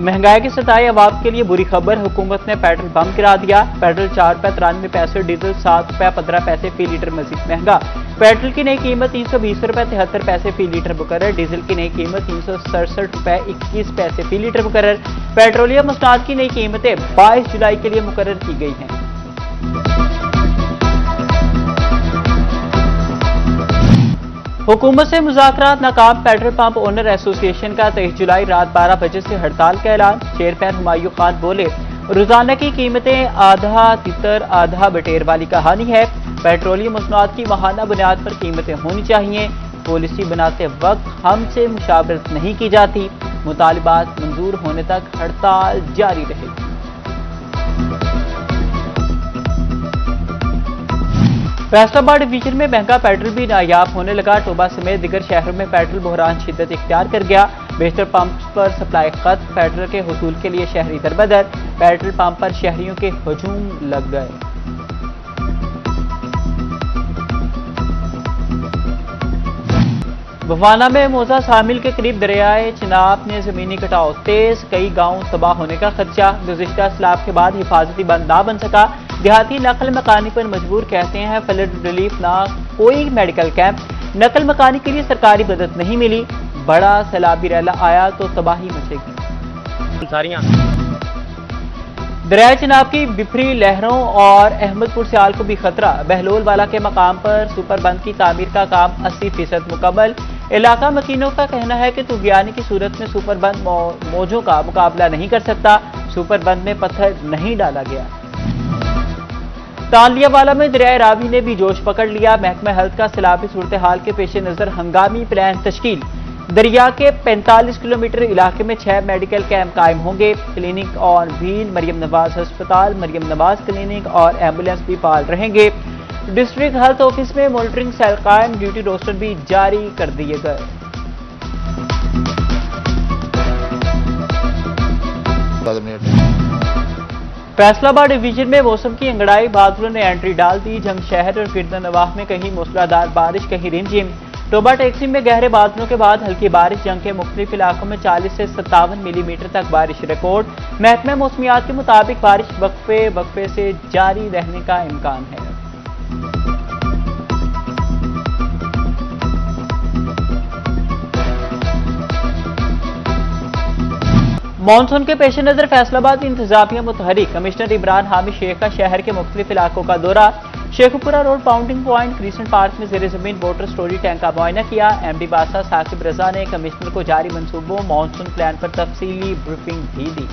महंगाई की सताई अवाम के लिए बुरी खबर। हुकूमत ने पेट्रोल बम गिरा दिया। पेट्रोल 4 रुपये 93 पैसे, डीजल 7 रुपये 15 पैसे फी लीटर मजीद महंगा। पेट्रोल की नई कीमत 320 रुपये 73 पैसे फी लीटर मुकर्रर। डीजल की नई कीमत 367 रुपये 21 पैसे फी लीटर मुकर्रर। पेट्रोलियम मसनूआत की नई कीमतें 22 जुलाई के लिए मुकर्रर की गई हैं। हुकूमत से मुज़ाकरात नाकाम। पेट्रोल पंप ओनर एसोसिएशन का 23 जुलाई रात 12 बजे से हड़ताल का ऐलान। चेयरमैन हुमायूं खान बोले, रोजाना की कीमतें आधा तितर आधा बटेर वाली कहानी है। पेट्रोलियम मसनूआत की माहाना बुनियाद पर कीमतें होनी चाहिए। पॉलिसी बनाते वक्त हमसे मुशावरत नहीं की जाती। मुतालिबात मंजूर होने तक हड़ताल जारी रहेगी। फैसलाबाद डिवीजन में महंगा पेट्रोल भी नायाब होने लगा। टोबा समेत दिगर शहरों में पेट्रोल बहरान शिद्दत इख्तियार कर गया। बेशतर पंप पर सप्लाई खत। पेट्रोल के हुसूल के लिए शहरी दरबदर। पेट्रोल पंप पर शहरियों के हजूम लग गए। बवाना में मौजा शामिल के करीब दरियाए चिनाब ने जमीनी कटाव तेज। कई गांव तबाह होने का खदशा। गुज़िश्ता सैलाब के बाद हिफाजती बंद ना बन सका। देहाती नकल मकानी पर मजबूर, कहते हैं फ्लड रिलीफ ना कोई मेडिकल कैंप। नकल मकानी के लिए सरकारी मदद नहीं मिली। बड़ा सैलाबी रैला आया तो तबाही मचेगी। दरिया चिनाब की बिफरी लहरों और अहमदपुर सियाल को भी खतरा। बहलोल वाला के मकाम पर सुपर बंद की तामीर का काम 80% मुकम्मल। इलाका मकीनों का कहना है कि तूफान की सूरत में सुपर बंद मौजों का मुकाबला नहीं कर सकता। सुपर बंद में पत्थर नहीं डाला गया। तालियावाला में दरिया रावी ने भी जोश पकड़ लिया। महकमा हेल्थ का सैलाबी सूरत हाल के पेश नजर हंगामी प्लान तश्कील। दरिया के 45 किलोमीटर इलाके में 6 मेडिकल कैंप कायम होंगे। Clinic on wheel, Maryam Nawaz अस्पताल, मरियम नवाज क्लिनिक और एम्बुलेंस भी फाल रहेंगे। डिस्ट्रिक्ट हेल्थ ऑफिस में मॉनिटरिंग सेल कायम। ड्यूटी रोस्टर भी जारी कर दिए गए। फैसलाबाद डिवीजन में मौसम की अंगड़ाई। बादलों ने एंट्री डाल दी। जंगशहर और गिरदनवाह में कहीं मूसलाधार बारिश, कहीं रिमझिम। टोबा टैक्सी में गहरे बादलों के बाद हल्की बारिश। जंग के मुख्तलिफ इलाकों में 40 से 57 मिलीमीटर तक बारिश रिकॉर्ड। महकमा मौसमियात के मुताबिक बारिश वक्फे वक्फे से जारी रहने का इम्कान है। मानसून के पेश नजर फैसलाबाद इंतजामिया मुतहरिक। कमिश्नर इमरान हामिद शेख का शहर के मुख्तलिफ इलाकों का दौरा। Sheikhupura road, pounding point, crescent park में जेर जमीन वाटर स्टोरेज टैंक का मुआयना किया। एमडी बादशाह साकिब रजा ने कमिश्नर को जारी मंसूबों मानसून प्लान पर तफसीली ब्रीफिंग भी दी।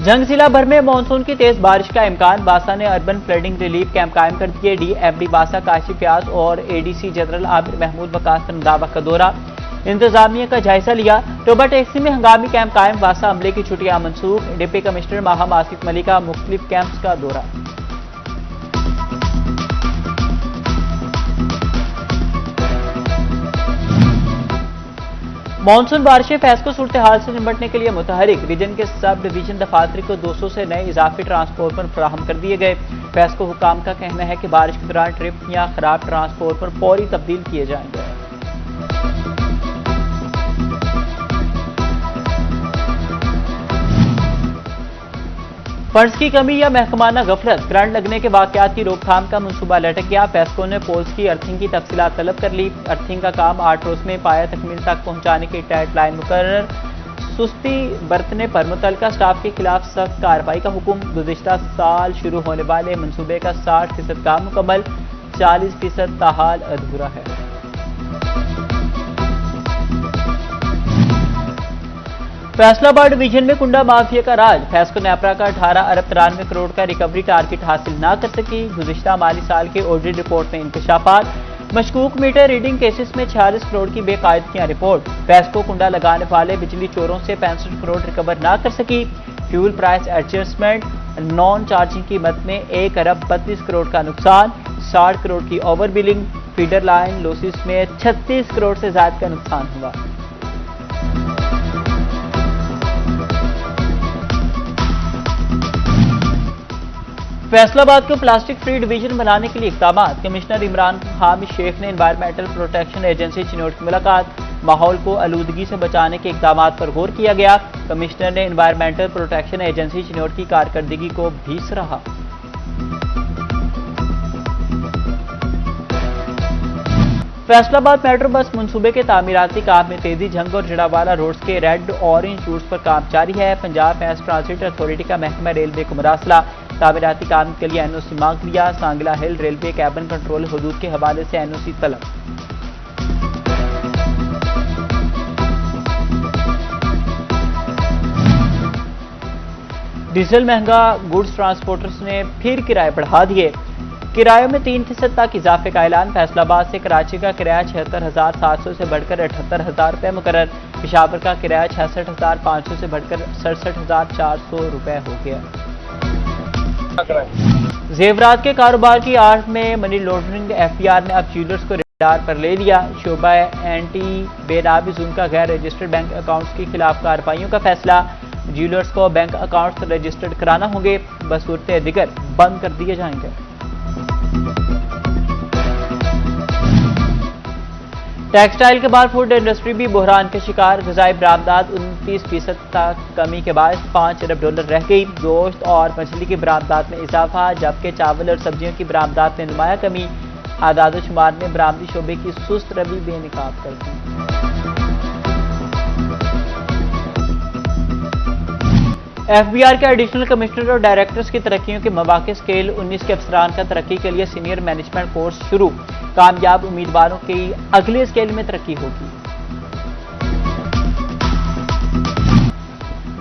जंग जिला भर में मानसून की तेज बारिश का इम्कान। बासा ने अर्बन फ्लडिंग रिलीफ कैंप कायम कर दिए। डीएमडी बासा काशिफ व्यास और एडीसी जनरल आमिर महमूद वकास रंधावा का दौरा। इंतजामिया का जायजा लिया। टोबा टैक्सी में हंगामी कैंप कायम। बासा अमले की छुट्टियां मनसूख। डिप्टी कमिश्नर माहम आसिफ मलिका मुख्तलिफ कैंप्स का दौरा। मानसून बारिशें फैसको सूरत हाल से निपटने के लिए मुतहरिक। रीजन के सब डिवीजन दफातर को 200 से नए इजाफी ट्रांसपोर्टर फराहम कर दिए गए। फैसको हुकाम का कहना है कि बारिश के दौरान ट्रिप या खराब ट्रांसपोर्टर फौरी तब्दील किए जाएंगे। फंड्स की कमी या महकमाना गफलत। करंट लगने के वाकयात की रोकथाम का मंसूबा लटक गया। फैसको ने पोल्स की अर्थिंग की तफसीलात तलब कर ली। अर्थिंग का काम 8 रोज में पाया तकमील तक पहुंचाने की डेडलाइन मुकर्रर। सुस्ती बरतने पर मुतल्लिका स्टाफ के खिलाफ सख्त कार्रवाई का हुक्म। गुज़िश्ता साल शुरू होने वाले मंसूबे का 60% काम मुकम्मल, 40% ताहाल अधूरा है। फैसलाबाद डिवीजन में कुंडा माफिया का राज। फैसको नेपरा का 18 अरब 93 करोड़ का रिकवरी टारगेट हासिल न कर सकी। गुज़िश्ता माली साल के ऑडिट रिपोर्ट में इंकशाफात। मशकूक मीटर रीडिंग केसेस में 46 करोड़ की बेकायदगियां रिपोर्ट। फैसको कुंडा लगाने वाले बिजली चोरों से 65 करोड़ रिकवर न कर सकी। Fuel price adjustment, non charging कीमत में 1 अरब 32 करोड़ का नुकसान। 60 करोड़ की over billing. Feeder line losses में 36 करोड़ से ज्यादा का नुकसान हुआ। फैसलाबाद को प्लास्टिक फ्री डिवीजन बनाने के लिए इकदाम। कमिश्नर इमरान हामिद शेख ने एनवायरमेंटल प्रोटेक्शन एजेंसी चिनौट की मुलाकात। माहौल को आलूदगी से बचाने के इकदाम पर गौर किया गया। कमिश्नर ने एनवायरमेंटल प्रोटेक्शन एजेंसी चिनौट की कारकर्दगी को भी सराहा। फैसलाबाद मेट्रो बस मंसूबे के तामीराती काम में तेजी। झंग और जड़ावाला रोड्स के रेड ऑरेंज रूट्स पर काम जारी है। पंजाब मैस ट्रांसिट अथॉरिटी का महकमा रेलवे को मरासला। तामीराती काम के लिए एनओसी मांग लिया। सांगला हिल रेलवे कैबिन कंट्रोल हुदूद के हवाले से एनओसी तलब। डीजल महंगा, गुड्स ट्रांसपोर्टर्स ने फिर किराए बढ़ा दिए। किरायों में 3% तक इजाफे का ऐलान। फैसलाबाद से कराची का किराया 76,700 से बढ़कर 78,000 रुपये मुकर्रर। पेशावर का किराया 66,500 से बढ़कर 67,400 रुपये हो गया। जेवरात के कारोबार की आड़ में मनी लॉन्ड्रिंग एफबीआर ने अब ज्वेलर्स को रडार पर ले लिया। शोबा एंटी बेनामी जुर्म का गैर रजिस्टर्ड बैंक अकाउंट्स के खिलाफ कार्रवाइयों का फैसला। ज्वेलर्स को बैंक अकाउंट्स रजिस्टर्ड कराना होंगे, बसूरत दिगर बंद कर दिए जाएंगे। टेक्सटाइल के बाद फूड इंडस्ट्री भी बहरान के शिकार। ग़िज़ाई बरामदात 29% तक कमी के बाद $5 अरब रह गई। गोश्त और मछली की बरामदात में इजाफा, जबकि चावल और सब्जियों की बरामदात में नुमाया कमी। आदाद शुमार ने बरामदी शोबे की सुस्त रवि बेनकाब कर दी। एफबीआर के एडिशनल कमिश्नर और डायरेक्टर्स की तरक्कियों के मौके स्केल 19 के अफसरान का तरक्की के लिए सीनियर मैनेजमेंट कोर्स शुरू। कामयाब उम्मीदवारों की अगले स्केल में तरक्की होगी।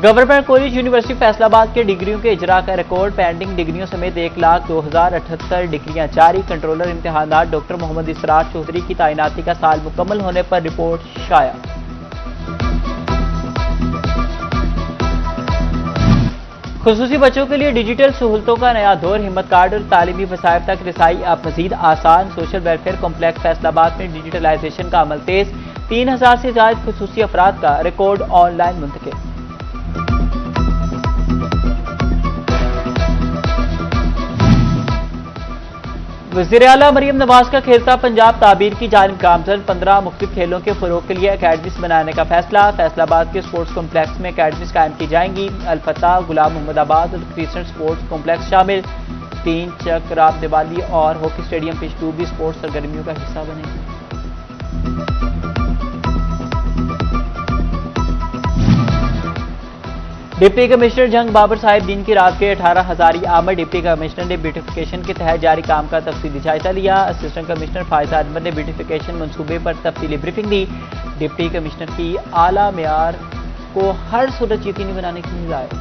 गवर्नमेंट कॉलेज यूनिवर्सिटी फैसलाबाद के डिग्रियों के इजरा का रिकॉर्ड। पेंडिंग डिग्रियों समेत 1,02,078 डिग्रियां जारी। कंट्रोलर इम्तिहानात डॉक्टर मोहम्मद इसरार चौधरी की तैनाती का साल मुकम्मल होने पर रिपोर्ट शाया। खुसूसी बच्चों के लिए डिजिटल सहूलतों का नया दौर। हिम्मत कार्ड और तालीमी वसाइल तक रसाई अब मजीद आसान। सोशल वेलफेयर कॉम्प्लेक्स फैसलाबाद में डिजिटलाइजेशन का अमल तेज। 3,000 से ज्यादा खुसूसी अफराद का रिकॉर्ड ऑनलाइन मुंतकिल। वज़ीर आला मरियम नवाज का खेलता पंजाब ताबीर की जानिब गामजन। 15 मुख्तलिफ खेलों के फरोग के लिए अकेडमीज बनाने का फैसला। फैसलाबाद के स्पोर्ट्स कॉम्प्लेक्स में अकेडमीज कायम की जाएंगी। अलफता, गुलाम मोहम्मदाबाद और क्रिसेंट स्पोर्ट्स कॉम्प्लेक्स शामिल। 3 चक, राम दिवाली और हॉकी स्टेडियम पिच 2 भी स्पोर्ट्स सरगर्मियों का हिस्सा बनेंगे। डिप्टी कमिश्नर जंग बाबर साहिब दिन की रात के 18,000 आमद। डिप्टी कमिश्नर ने ब्यूटिफिकेशन के तहत जारी काम का तफसीली जायजा लिया। असिस्टेंट कमिश्नर फायजा अहमद ने ब्यूटिफिकेशन मंसूबे पर तफसीली ब्रीफिंग दी। डिप्टी कमिश्नर की आला मेयार को हर सूरत यकीनी बनाने की हिदायत।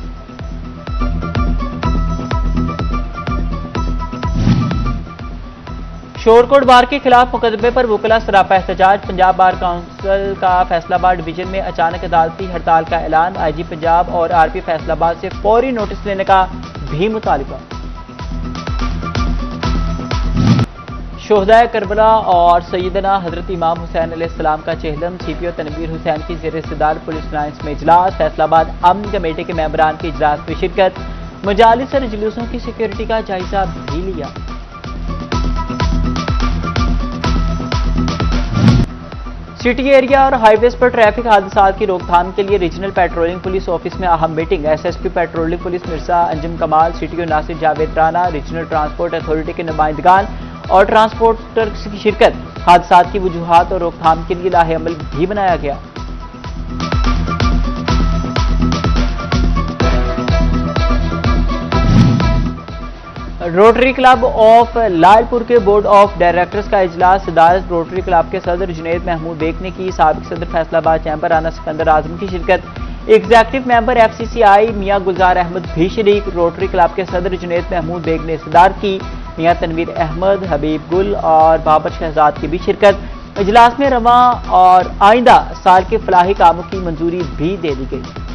शोरकोट बार के खिलाफ मुकदमे पर वकला सरापा एहतजाज। पंजाब बार काउंसिल का फैसलाबाद डिवीजन में अचानक अदालती हड़ताल का ऐलान। आईजी पंजाब और आरपी फैसलाबाद से फौरी नोटिस लेने का भी मुतालिबा। शोहदाए करबला और सैयदना हजरत इमाम हुसैन अलैहिस्सलाम का चेहलम। सीपीओ तनवीर हुसैन की ज़ेर इस्तदार पुलिस लाइन्स में इजलास। फैसलाबाद अमन कमेटी के मेंबरान की इजलास में शिरकत। मजालिस और जुलूसों की सिक्योरिटी का जायजा भी लिया। सिटी एरिया और हाईवेज पर ट्रैफिक हादसात की रोकथाम के लिए रीजनल पेट्रोलिंग पुलिस ऑफिस में अहम meeting. SSP patrolling police Mirza Anjum Kamal, CTO Nasir Javed Rana, regional transport authority के नुमाइंदगान और ट्रांसपोर्टर्स की शिरकत। हादसात की वजूहात और रोकथाम के लिए लाहे अमल भी बनाया गया। रोटरी क्लब ऑफ लालपुर के बोर्ड ऑफ डायरेक्टर्स का इजलास। सदारत रोटरी क्लब के सदर जुनैद महमूद बेग ने की। साबिक सदर फैसलाबाद चैंबर राना सिकंदर आजम की शिरकत। एग्जीक्यूटिव मेंबर एफसीसीआई मियां गुलजार अहमद भी शरीक। रोटरी क्लब के सदर जुनैद महमूद बेग ने सदारत की। मियां तनवीर अहमद, हबीब गुल और बाबर शहजाद की भी शिरकत। इजलास में रवा और आइंदा साल के फलाही कामों की मंजूरी भी दे दी गई।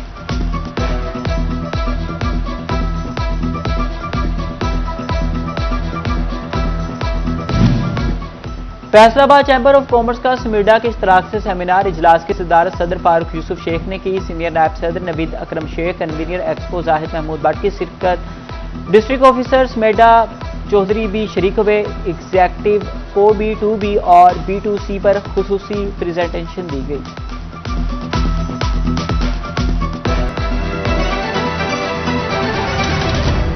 फैसलाबाद चैंबर ऑफ कॉमर्स का समीडा के इश्तराक से सेमिनार। इजलास की सदारत सदर फारूक यूसुफ शेख ने की। सीनियर नायब सदर नवीद अकरम शेख, कन्वीनर एक्सपो जाहिद महमूद भट्ट की शिरकत। डिस्ट्रिक्ट ऑफिसर्स मेडा चौधरी भी शरीक हुए। एग्जेक्टिव को B2B और B2C पर खुसूसी प्रेजेंटेशन दी गई।